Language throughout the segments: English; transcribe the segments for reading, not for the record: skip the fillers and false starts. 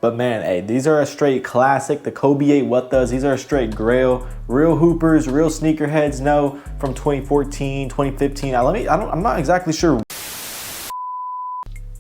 But man, hey, these are a straight classic. The Kobe 8 What Does. These are a straight grail. Real hoopers, real sneakerheads know from 2014, 2015. I'm not exactly sure.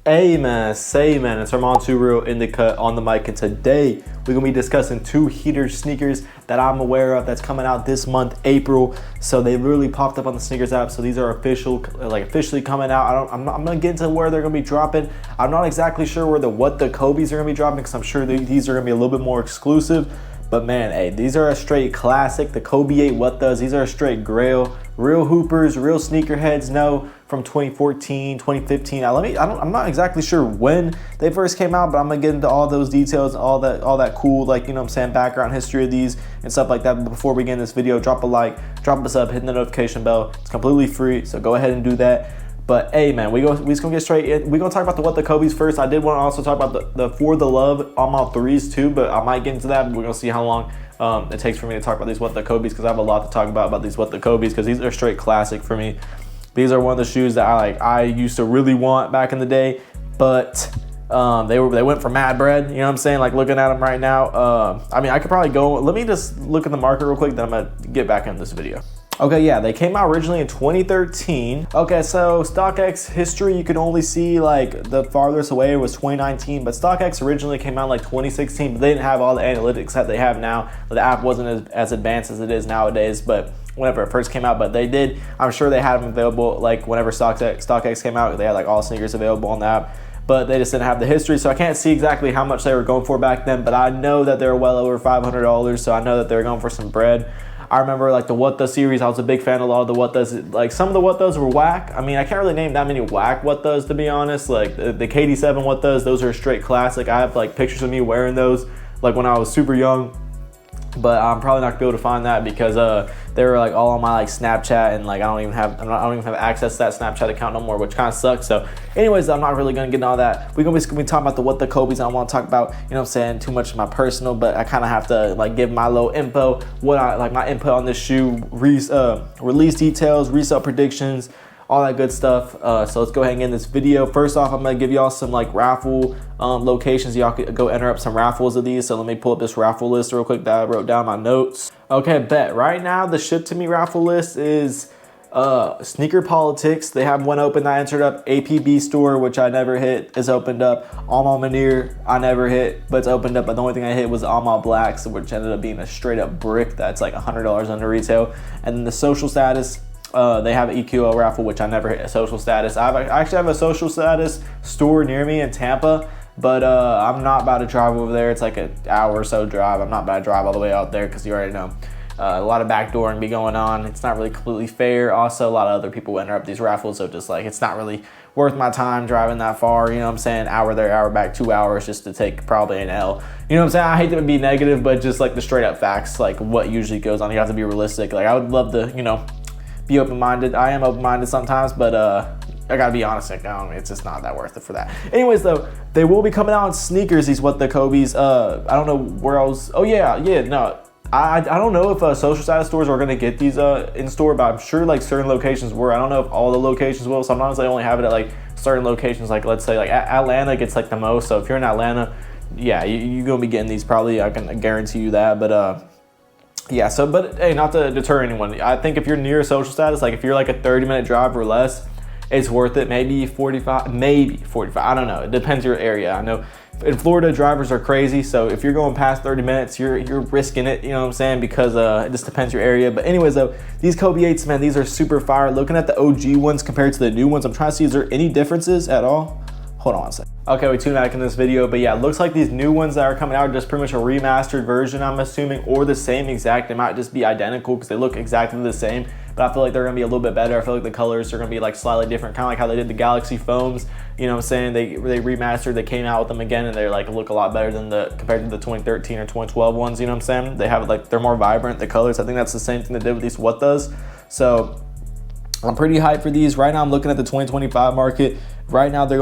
Hey man, say man, it's Armand 2 Real in the cut on the mic, and today we're gonna be discussing two heater sneakers that I'm aware of that's coming out this month, April. So they literally popped up on the Snkrs app. So these are officially coming out. I'm gonna get into where they're gonna be dropping. I'm not exactly sure where the Kobe's are gonna be dropping, because I'm sure these are gonna be a little bit more exclusive. But man, hey, these are a straight classic. The Kobe 8 What Does. These are a straight grail. Real hoopers, real sneakerheads know from 2014, 2015. I'm not exactly sure when they first came out, but I'm gonna get into all those details, all that cool, like, you know what I'm saying, background history of these and stuff like that. But before we get in this video, drop a like, drop a sub, hit the notification bell. It's completely free, so go ahead and do that. But hey man, we just gonna get straight in. We're gonna talk about the Kobe's first. I did want to also talk about the For the Love on 3s too, but I might get into that. We're gonna see how long it takes for me to talk about these Kobe's, because I have a lot to talk about these Kobe's, because these are straight classic for me. These are one of the shoes that I used to really want back in the day, but they went for mad bread. You know what I'm saying? Like, looking at them right now, I mean, I could probably go. Let me just look at the market real quick, then I'm gonna get back into this video. Okay, yeah, they came out originally in 2013. Okay, so StockX history, you could only see like the farthest away was 2019, but StockX originally came out like 2016, but they didn't have all the analytics that they have now. The app wasn't as advanced as it is nowadays, but whenever it first came out, but they did, I'm sure they had them available, like whenever StockX came out, they had like all sneakers available on the app, but they just didn't have the history, so I can't see exactly how much they were going for back then, but I know that they were well over $500, so I know that they were going for some bread. I remember like the What Does series. I was a big fan of a lot of the What Does. Like, some of the What Does were whack. I mean, I can't really name that many whack What Does, to be honest. Like the KD7 What Does, those are a straight classic. I have like pictures of me wearing those like when I was super young, but I'm probably not gonna be able to find that because they were like all on my like Snapchat, and like I don't even have access to that Snapchat account no more, which kind of sucks. So anyways, I'm not really gonna get into all that. We're gonna be talking about the Kobe's. I don't want to talk about, you know what I'm saying, too much of my personal, but I kind of have to like give my little info, my input on this shoe, release details, resale predictions, all that good stuff. So let's go ahead and get in this video. First off, I'm gonna give y'all some like raffle locations. Y'all could go enter up some raffles of these. So let me pull up this raffle list real quick that I wrote down my notes. Okay, bet. Right now the ship to me raffle list is Sneaker Politics. They have one open that I entered up. APB store, which I never hit, is opened up. Alma Manir, I never hit, but it's opened up. But the only thing I hit was Alma Blacks, which ended up being a straight up brick that's like $100 under retail. And then the Social Status, they have an EQL raffle, which I never hit a Social Status. I actually have a Social Status store near me in Tampa, but I'm not about to drive over there. It's like an hour or so drive. I'm not about to drive all the way out there, because you already know a lot of backdooring be going on. It's not really completely fair. Also, a lot of other people enter up these raffles, so just like it's not really worth my time driving that far. You know what I'm saying? Hour there, hour back, 2 hours just to take probably an L. You know what I'm saying? I hate to be negative, but just like the straight up facts, like what usually goes on. You have to be realistic. Like, I would love to, you know, be open-minded. I am open-minded sometimes, but I gotta be honest, it's just not that worth it for that. Anyways, though, they will be coming out in Snkrs, these Kobe's. I don't know where else. Oh yeah, no. I don't know if Social Status stores are gonna get these in store, but I'm sure like certain locations were. I don't know if all the locations will. Sometimes they only have it at like certain locations, like let's say like Atlanta gets like the most. So if you're in Atlanta, yeah, you're gonna be getting these probably. I can guarantee you that, but yeah, so, but hey, not to deter anyone, I think if you're near Social Status, like if you're like a 30-minute drive or less, it's worth it. Maybe 45, I don't know. It depends your area. I know in Florida, drivers are crazy, so if you're going past 30 minutes, you're risking it, you know what I'm saying, because it just depends your area. But anyways, though, these Kobe 8s, man, these are super fire. Looking at the OG ones compared to the new ones, I'm trying to see, is there any differences at all? Hold on a second. Okay, we tuned back in this video, but yeah, it looks like these new ones that are coming out are just pretty much a remastered version, I'm assuming, or the same exact. They might just be identical because they look exactly the same, but I feel like they're gonna be a little bit better. I feel like the colors are gonna be like slightly different, kind of like how they did the Galaxy foams. You know what I'm saying? They remastered, they came out with them again, and they're like look a lot better than compared to the 2013 or 2012 ones. You know what I'm saying? They have like, they're more vibrant, the colors. I think that's the same thing they did with these What Does. So I'm pretty hyped for these. Right now, I'm looking at the 2025 market. Right now, they're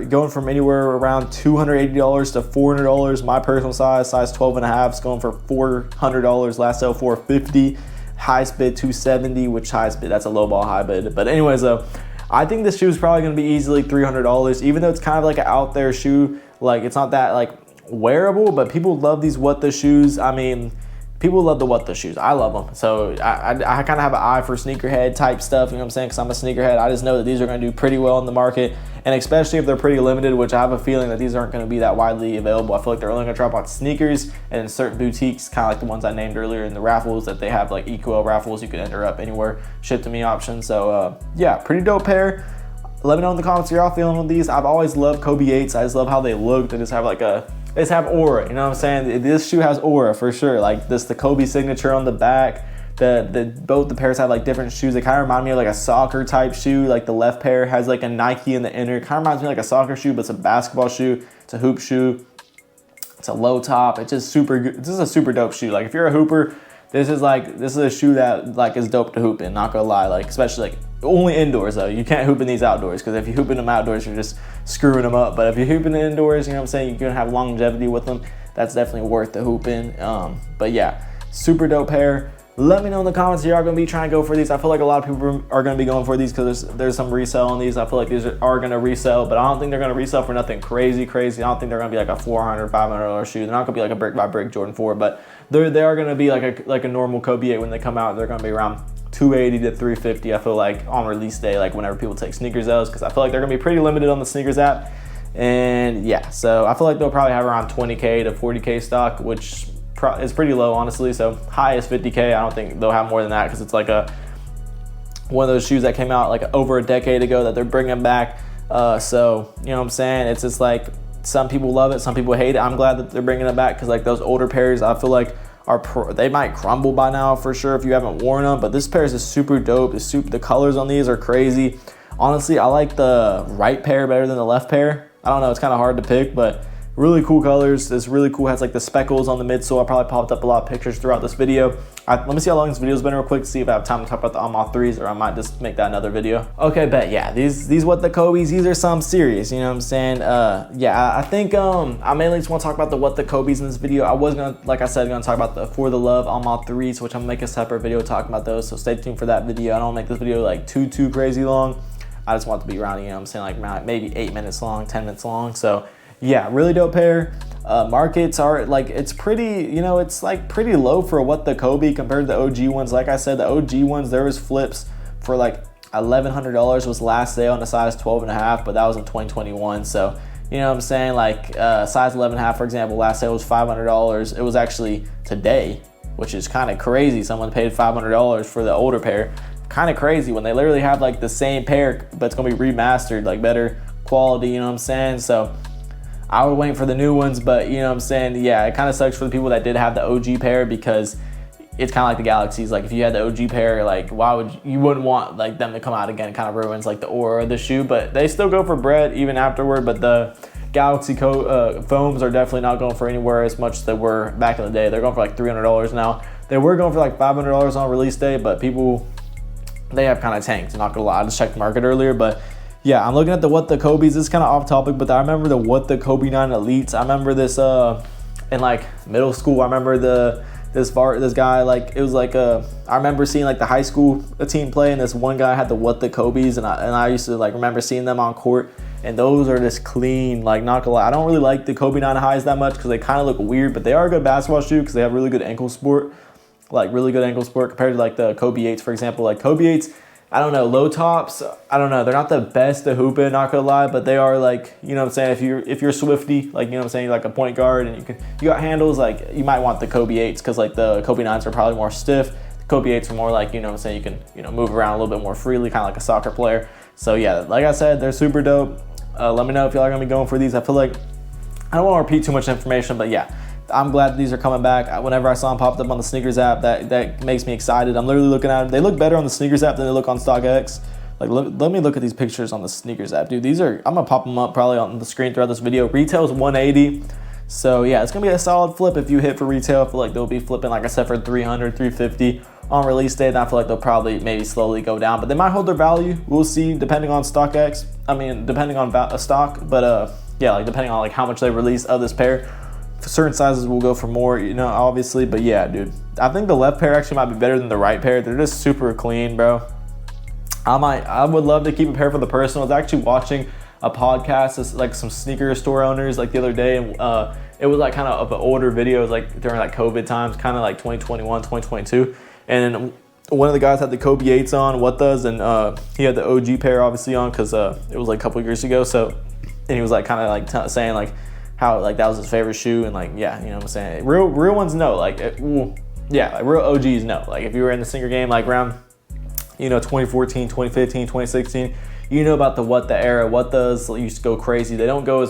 going from anywhere around $280 to $400. My personal size 12.5, is going for $400. Last sale $450. Highest bid $270, which highest bid, that's a low ball high bid. But anyways, though, I think this shoe is probably going to be easily $300, even though it's kind of like an out there shoe. Like, it's not that like wearable, but people love these What The shoes. I mean, people love the What The shoes. I love them. So I kind of have an eye for sneakerhead type stuff, you know what I'm saying? Because I'm a sneakerhead. I just know that these are going to do pretty well in the market. And especially if they're pretty limited, which I have a feeling that these aren't going to be that widely available. I feel like they're only going to drop on Snkrs and in certain boutiques, kind of like the ones I named earlier in the raffles, that they have like EQL raffles. You can enter up anywhere, ship to me option. So yeah, pretty dope pair. Let me know in the comments how y'all feeling with these. I've always loved Kobe 8s. I just love how they look. They just have like they just have aura, you know what I'm saying? This shoe has aura for sure. Like the Kobe signature on the back. Both the pairs have like different shoes. They kind of remind me of like a soccer type shoe. Like the left pair has like a Nike in the inner. It kind of reminds me of like a soccer shoe, but it's a basketball shoe. It's a hoop shoe. It's a low top. It's just super good. This is a super dope shoe. Like if you're a hooper, this is a shoe that like is dope to hoop in. Not gonna lie, like especially like only indoors though. You can't hoop in these outdoors, because if you hoop in them outdoors, you're just screwing them up. But if you hoop in the indoors, you know what I'm saying, you're gonna have longevity with them. That's definitely worth the hoop in. But yeah, super dope pair. Let me know in the comments if you are going to be trying to go for these. I feel like a lot of people are going to be going for these because there's some resale on these. I feel like these are going to resell, but I don't think they're going to resell for nothing crazy. I don't think they're going to be like a $400, $500 shoe. They're not going to be like a brick by brick Jordan 4, but they are going to be like a normal Kobe 8 when they come out. They're going to be around $280 to $350. I feel like on release day, like whenever people take Snkrs L's, because I feel like they're going to be pretty limited on the Snkrs app. And yeah, so I feel like they'll probably have around 20K to 40K stock, which is pretty low, honestly. So high is 50K. I don't think they'll have more than that, because it's like one of those shoes that came out like over a decade ago that they're bringing back. So you know what I'm saying? It's just like some people love it, some people hate it. I'm glad that they're bringing it back, because like those older pairs, I feel like they might crumble by now for sure if you haven't worn them. But this pair is just super dope. The colors on these are crazy. Honestly, I like the right pair better than the left pair. I don't know, it's kind of hard to pick, but really cool colors. It's really cool. It has like the speckles on the midsole. I probably popped up a lot of pictures throughout this video. Let me see how long this video's been real quick, see if I have time to talk about the Unmoth 3s, or I might just make that another video. Okay, bet, yeah, these What The Kobe's, these are some serious, you know what I'm saying? Yeah, I think I mainly just want to talk about the What The Kobe's in this video. I was gonna, like I said, gonna talk about the For The Love Unmoth 3s, which I'm gonna make a separate video talking about those, so stay tuned for that video. I don't make this video like too crazy long. I just want it to be around, you know what I'm saying, like around maybe 8 minutes long, 10 minutes long. So yeah, really dope pair. Markets are like, it's pretty, you know, it's like pretty low for What The Kobe compared to the OG ones. Like I said, the OG ones, there was flips for like $1,100 was last sale on a size 12.5, but that was in 2021. So you know what I'm saying, like size 11.5, for example, last sale was $500. It was actually today, which is kind of crazy. Someone paid $500 for the older pair. Kind of crazy when they literally have like the same pair, but it's gonna be remastered, like better quality, you know what I'm saying? So I would wait for the new ones, but you know what I'm saying? Yeah, it kind of sucks for the people that did have the OG pair, because it's kind of like the Galaxies. Like if you had the OG pair, like you wouldn't want like them to come out again. It kind of ruins like the aura of the shoe, but they still go for bread even afterward. But the Galaxy foams are definitely not going for anywhere as much as they were back in the day. They're going for like $300 now. They were going for like $500 on release day, but people, they have kind of tanked. I'm not gonna lie, I just checked the market earlier, but yeah, I'm looking at the What The Kobe's. This is kind of off topic, but I remember the What The Kobe 9 Elites. I remember this in like middle school. I remember this guy, like it was like I remember seeing like the high school team play, and this one guy had the What The Kobe's, and I used to like remember seeing them on court, and those are just clean. Like not gonna lie, I don't really like the Kobe 9 highs that much, because they kind of look weird, but they are a good basketball shoe because they have really good ankle support, like really good ankle support compared to like the Kobe 8s, for example. Like Kobe 8s, I don't know, low tops, I don't know, they're not the best to hoop in, not gonna lie, but they are like, you know what I'm saying, if you're Swifty, like, you know what I'm saying, like a point guard, and you got handles, like you might want the Kobe 8s, because like the Kobe 9s are probably more stiff. The Kobe 8s are more like, you know what I'm saying, you can, you know, move around a little bit more freely, kind of like a soccer player. So yeah, like I said, they're super dope. Let me know if y'all are gonna be going for these. I feel like, I don't want to repeat too much information, but yeah, I'm glad these are coming back. Whenever I saw them popped up on the Snkrs app, that makes me excited. I'm literally looking at them. They look better on the Snkrs app than they look on StockX. Like, let me look at these pictures on the Snkrs app, dude. These are, I'm gonna pop them up probably on the screen throughout this video. Retail is $180. So yeah, it's gonna be a solid flip if you hit for retail. I feel like they'll be flipping, like I said, for $300, $350 on release day. And I feel like they'll probably maybe slowly go down, but they might hold their value. We'll see, depending on StockX. I mean, depending on stock, but yeah, like depending on like how much they release of this pair. For certain sizes will go for more, you know, obviously, but yeah, dude, I think the left pair actually might be better than the right pair. They're just super clean, bro. I would love to keep a pair for the person. I was actually watching a podcast, like some sneaker store owners, like the other day, and it was like kind of an older video. It was like during like COVID times, kind of like 2021, 2022. And one of the guys had the Kobe 8s on, What Does, and he had the OG pair obviously on because it was like a couple years ago. So, and he was like kind of like saying like how like that was his favorite shoe, and like, yeah, you know what I'm saying? Real ones know, like, yeah, like real OGs know. Like if you were in the sneaker game like around, you know, 2014, 2015, 2016, you know about the What The era. What Does used to go crazy. They don't go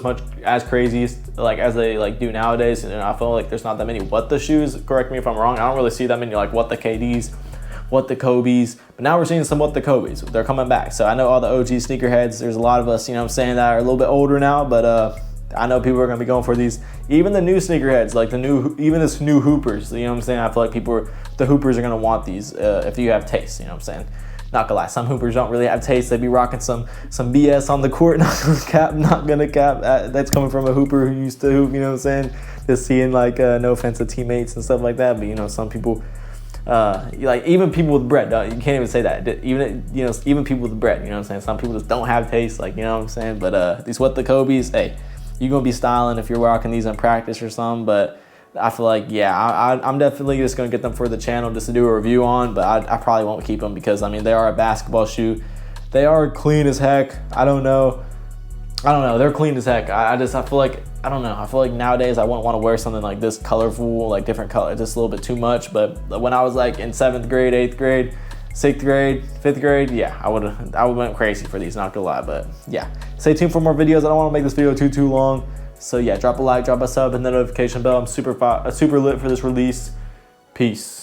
as crazy like as they like do nowadays. And I feel like there's not that many What The shoes. Correct me if I'm wrong. I don't really see that many like What The KDs, What The Kobe's. But now we're seeing some What The Kobe's. They're coming back. So I know all the OG sneakerheads. There's a lot of us, you know what I'm saying, that are a little bit older now. But I know people are gonna be going for these. Even the new sneakerheads, like even this new Hoopers. You know what I'm saying? I feel like the Hoopers are gonna want these if you have taste. You know what I'm saying? Not gonna lie, some Hoopers don't really have taste. They be rocking some BS on the court. Not gonna cap. That's coming from a Hooper who used to hoop. You know what I'm saying? Just seeing like no offense to teammates and stuff like that, but you know some people, like even people with bread. You can't even say that. Even people with bread. You know what I'm saying? Some people just don't have taste. Like, you know what I'm saying? But these What The Kobe's, hey, you're gonna be styling if you're rocking these in practice or something. But I feel like, yeah, I'm definitely just gonna get them for the channel just to do a review on, but I probably won't keep them because I mean they are a basketball shoe. They are clean as heck. I don't know. They're clean as heck. I feel like, I don't know. I feel like nowadays I wouldn't want to wear something like this colorful, like different color, just a little bit too much. But when I was like in 7th grade, 8th grade, 6th grade, 5th grade, yeah, I would went crazy for these, not gonna lie. But yeah, stay tuned for more videos. I don't want to make this video too long. So yeah, drop a like, drop a sub, and the notification bell. I'm super lit for this release. Peace.